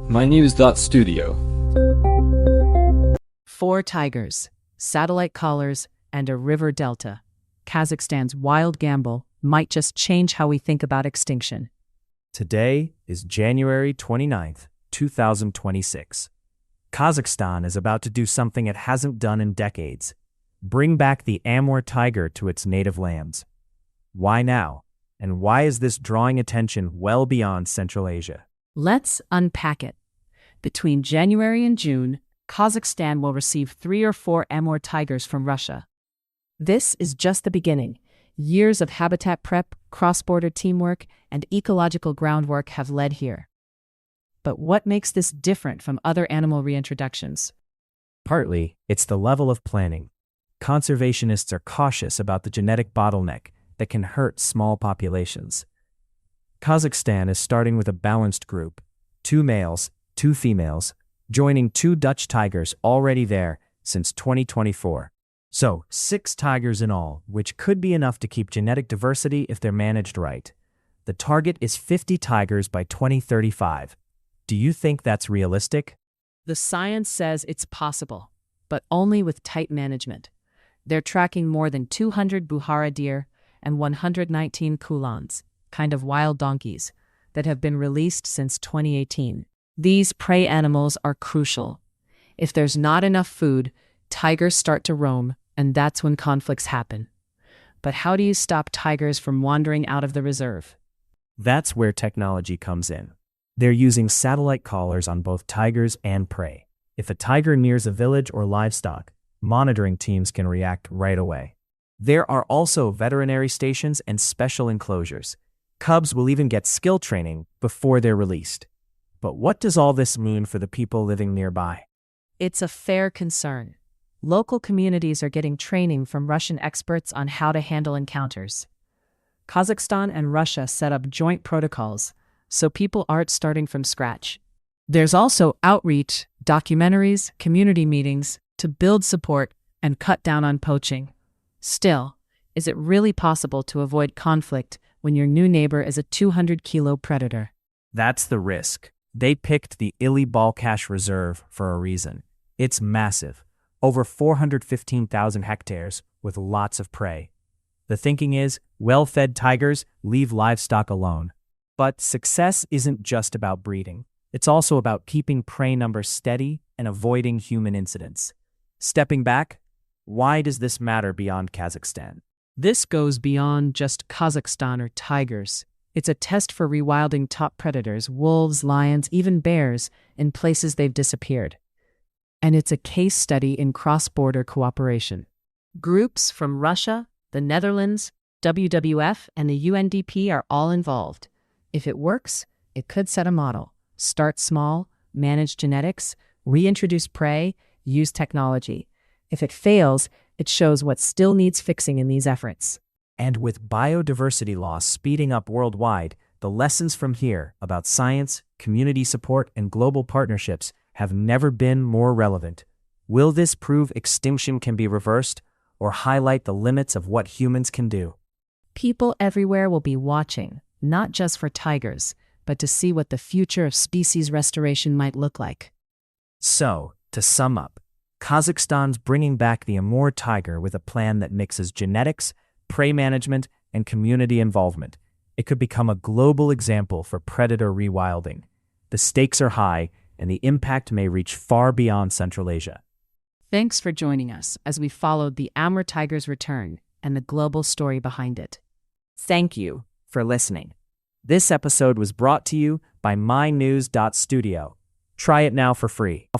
mynews.studio. 4 tigers, satellite collars, and a river delta. Kazakhstan's wild gamble might just change how we think about extinction. Today is January 29th, 2026. Kazakhstan is about to do something it hasn't done in decades. Bring back the Amur tiger to its native lands. Why now? And why is this drawing attention well beyond Central Asia? Let's unpack it. Between January and June, Kazakhstan will receive 3 or 4 Amur tigers from Russia. This is just the beginning. Years of habitat prep, cross-border teamwork, and ecological groundwork have led here. But what makes this different from other animal reintroductions? Partly, it's the level of planning. Conservationists are cautious about the genetic bottleneck that can hurt small populations. Kazakhstan is starting with a balanced group, 2 males, 2 females, joining 2 Dutch tigers already there since 2024. So, 6 tigers in all, which could be enough to keep genetic diversity if they're managed right. The target is 50 tigers by 2035. Do you think that's realistic? The science says it's possible, but only with tight management. They're tracking more than 200 Buhara deer and 119 kulans, kind of wild donkeys, that have been released since 2018. These prey animals are crucial. If there's not enough food, tigers start to roam, and that's when conflicts happen. But how do you stop tigers from wandering out of the reserve? That's where technology comes in. They're using satellite collars on both tigers and prey. If a tiger nears a village or livestock, monitoring teams can react right away. There are also veterinary stations and special enclosures. Cubs will even get skill training before they're released. But what does all this mean for the people living nearby? It's a fair concern. Local communities are getting training from Russian experts on how to handle encounters. Kazakhstan and Russia set up joint protocols, so people aren't starting from scratch. There's also outreach, documentaries, community meetings to build support and cut down on poaching. Still, is it really possible to avoid conflict when your new neighbor is a 200-kilo predator? That's the risk. They picked the Ili Balkhash Reserve for a reason. It's massive, over 415,000 hectares with lots of prey. The thinking is, well-fed tigers leave livestock alone. But success isn't just about breeding. It's also about keeping prey numbers steady and avoiding human incidents. Stepping back, why does this matter beyond Kazakhstan? This goes beyond just Kazakhstan or tigers. It's a test for rewilding top predators, wolves, lions, even bears, in places they've disappeared. And it's a case study in cross-border cooperation. Groups from Russia, the Netherlands, WWF, and the UNDP are all involved. If it works, it could set a model. Start small, manage genetics, reintroduce prey, use technology. If it fails, it shows what still needs fixing in these efforts. And with biodiversity loss speeding up worldwide, the lessons from here about science, community support, and global partnerships have never been more relevant. Will this prove extinction can be reversed, or highlight the limits of what humans can do? People everywhere will be watching, not just for tigers, but to see what the future of species restoration might look like. So, to sum up, Kazakhstan's bringing back the Amur tiger with a plan that mixes genetics, prey management, and community involvement. It could become a global example for predator rewilding. The stakes are high, and the impact may reach far beyond Central Asia. Thanks for joining us as we followed the Amur tiger's return and the global story behind it. Thank you for listening. This episode was brought to you by mynews.studio. Try it now for free.